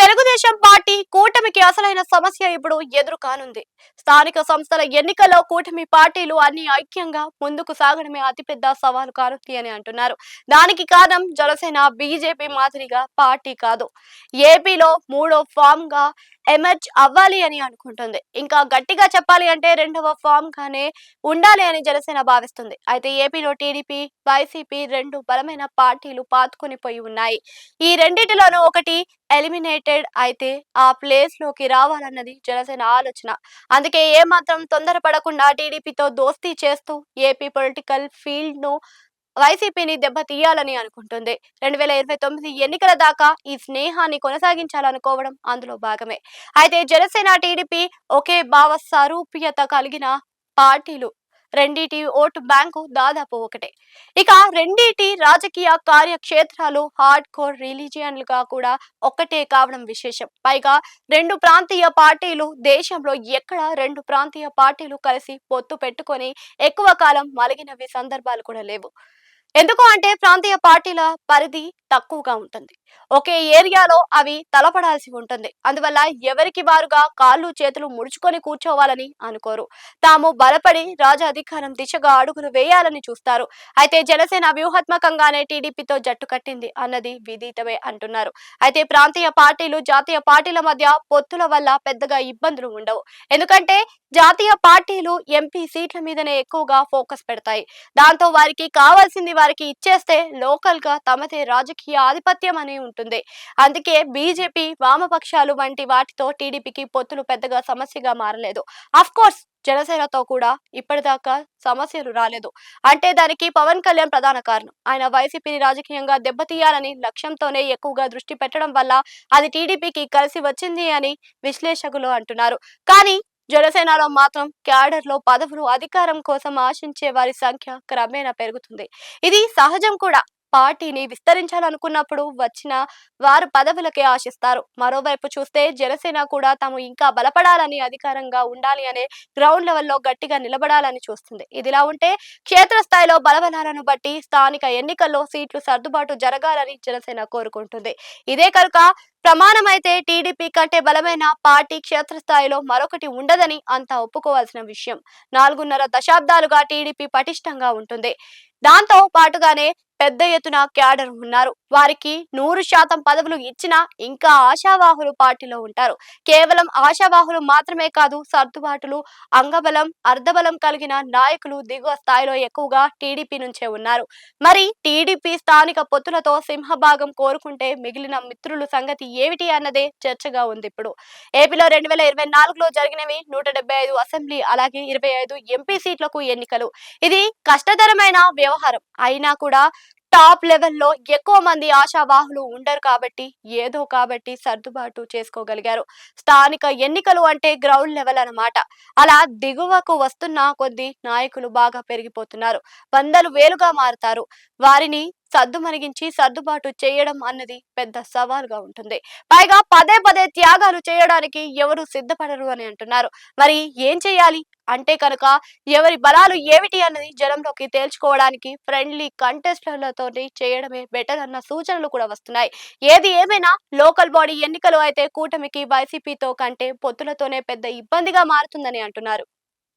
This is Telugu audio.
తెలుగుదేశం పార్టీ కూటమికి అసలైన సమస్య ఇప్పుడు ఎదురు కానుంది. స్థానిక సంస్థల ఎన్నికల్లో కూటమి పార్టీలు అన్ని ఐక్యంగా ముందుకు సాగడమే అతిపెద్ద సవాలు కానుంది అని అంటున్నారు. దానికి కారణం జనసేన బీజేపీ మాదిరిగా పార్టీ కాదు, ఏపీలో మూడో ఫామ్ గా ఎమర్జ్ అవ్వాలి అని అనుకుంటుంది. ఇంకా గట్టిగా చెప్పాలి అంటే రెండవ ఫామ్ గానే ఉండాలి అని జనసేన భావిస్తుంది. అయితే ఏపీలో టీడీపీ, వైసీపీ రెండు బలమైన పార్టీలు పాతుకొని పోయి ఉన్నాయి. ఈ రెండిటిలోనూ ఒకటి ఎలిమినేటెడ్ అయితే ఆ ప్లేస్ లోకి రావాలన్నది జనసేన ఆలోచన. అందుకే ఏమాత్రం తొందరపడకుండా టీడీపీతో దోస్తీ చేస్తూ ఏపీ పొలిటికల్ ఫీల్డ్ ను వైసీపీని దెబ్బతీయాలని అనుకుంటుంది. 2029 ఎన్నికల దాకా ఈ స్నేహాన్ని కొనసాగించాలనుకోవడం అందులో భాగమే. అయితే జనసేన టీడీపీ ఒకే భావ సారూప్యత కలిగిన పార్టీలు, రెండిటి ఓటు బ్యాంకు దాదాపు ఒకటే. ఇక రెండిటి రాజకీయ కార్యక్షేత్రాలు హార్డ్ కోర్ రిలీజియన్లుగా కూడా ఒక్కటే కావడం విశేషం. పైగా రెండు ప్రాంతీయ పార్టీలు, దేశంలో ఎక్కడ రెండు ప్రాంతీయ పార్టీలు కలిసి పొత్తు పెట్టుకొని ఎక్కువ కాలం మలిగినవి సందర్భాలు కూడా లేవు. ఎందుకు అంటే ప్రాంతీయ పార్టీల పరిధి తక్కువగా ఉంటుంది, ఒకే ఏరియాలో అవి తలపడాల్సి ఉంటుంది. అందువల్ల ఎవరికి వారుగా కాళ్ళు చేతులు ముడుచుకొని కూర్చోవాలని అనుకోరు. తాము బలపడి రాజాధికారం దిశగా అడుగులు వేయాలని చూస్తారు. అయితే జనసేన వ్యూహాత్మకంగానే టీడీపీతో జట్టు కట్టింది అన్నది విదితమే అంటున్నారు. అయితే ప్రాంతీయ పార్టీలు, జాతీయ పార్టీల మధ్య పొత్తుల వల్ల పెద్దగా ఇబ్బందులు ఉండవు. ఎందుకంటే జాతీయ పార్టీలు ఎంపీ సీట్ల మీదనే ఎక్కువగా ఫోకస్ పెడతాయి. దాంతో వారికి కావాల్సింది వారికి ఇచ్చేస్తే లోకల్ గా తమదే రాజకీయ ఆధిపత్యం అని ఉంటుంది. అందుకే బీజేపీ, వామపక్షాలు వంటి వాటితో టీడీపీకి పొత్తులు పెద్దగా సమస్యగా మారలేదు. అఫ్ కోర్స్ జనసేనతో కూడా ఇప్పటిదాకా సమస్యలు రాలేదు. అంటే దానికి పవన్ కళ్యాణ్ ప్రధాన కారణం. ఆయన వైసీపీని రాజకీయంగా దెబ్బతీయాలని లక్ష్యంతోనే ఎక్కువగా దృష్టి పెట్టడం వల్ల అది టీడీపీకి కలిసి వచ్చింది అని విశ్లేషకులు అంటున్నారు. కానీ జనసేనలో మాత్రం క్యాడర్ లో పదవులు, అధికారం కోసం ఆశించే వారి సంఖ్య క్రమేణా పెరుగుతుంది. ఇది సహజం కూడా. పార్టీని విస్తరించాలనుకున్నప్పుడు వచ్చిన వారు పదవులకే ఆశిస్తారు. మరోవైపు చూస్తే జనసేన కూడా తాము ఇంకా బలపడాలని, అధికారంగా ఉండాలి అనే గ్రౌండ్ లెవెల్లో గట్టిగా నిలబడాలని చూస్తుంది. ఇదిలా ఉంటే క్షేత్రస్థాయిలో బలబలాలను బట్టి స్థానిక ఎన్నికల్లో సీట్లు సర్దుబాటు జరగాలని జనసేన కోరుకుంటుంది. ఇదే కనుక ప్రమాణమైతే టీడీపీ కంటే బలమైన పార్టీ క్షేత్రస్థాయిలో మరొకటి ఉండదని అంతా ఒప్పుకోవాల్సిన విషయం. 4.5 దశాబ్దాలుగా టీడీపీ పటిష్టంగా ఉంటుంది. దాంతో పాటుగానే పెద్ద ఎత్తున క్యాడర్ ఉన్నారు. వారికి 100% పదవులు ఇచ్చినా ఇంకా ఆశావాహులు పార్టీలో ఉంటారు. కేవలం ఆశావాహులు మాత్రమే కాదు, సర్దుబాటులు, అంగబలం, అర్ధబలం కలిగిన నాయకులు దిగువ స్థాయిలో ఎక్కువగా టీడీపీ నుంచే ఉన్నారు. మరి టీడీపీ స్థానిక పొత్తులతో సింహభాగం కోరుకుంటే మిగిలిన మిత్రుల సంగతి ఏమిటి అన్నదే చర్చగా ఉంది ఇప్పుడు. ఏపీలో 2024లో జరిగినవి 175 అసెంబ్లీ, అలాగే 25 ఎంపీ సీట్లకు ఎన్నికలు. ఇది కష్టతరమైన వ్యవహారం అయినా కూడా టాప్ లెవెల్లో ఎక్కువ మంది ఆశావాహులు ఉండరు కాబట్టి సర్దుబాటు చేసుకోగలిగారు. స్థానిక ఎన్నికలు అంటే గ్రౌండ్ లెవెల్ అన్నమాట. అలా దిగువకు వస్తున్న కొద్ది నాయకులు బాగా పెరిగిపోతున్నారు, వందలు వేలుగా మారుతారు. వారిని సద్దుమణిగించి సర్దుబాటు చేయడం అన్నది పెద్ద సవాల్గా ఉంటుంది. పైగా పదే పదే త్యాగాలు చేయడానికి ఎవరు సిద్ధపడరు అని అంటున్నారు. మరి ఏం చేయాలి అంటే కనుక ఎవరి బలాలు ఏమిటి అన్నది జనంలోకి తేల్చుకోవడానికి ఫ్రెండ్లీ కంటెస్టర్లతో చేయడమే బెటర్ అన్న సూచనలు కూడా వస్తున్నాయి. ఏది ఏమైనా లోకల్ బాడీ ఎన్నికలు అయితే కూటమికి వైసీపీతో కంటే పొత్తులతోనే పెద్ద ఇబ్బందిగా మారుతుందని అంటున్నారు.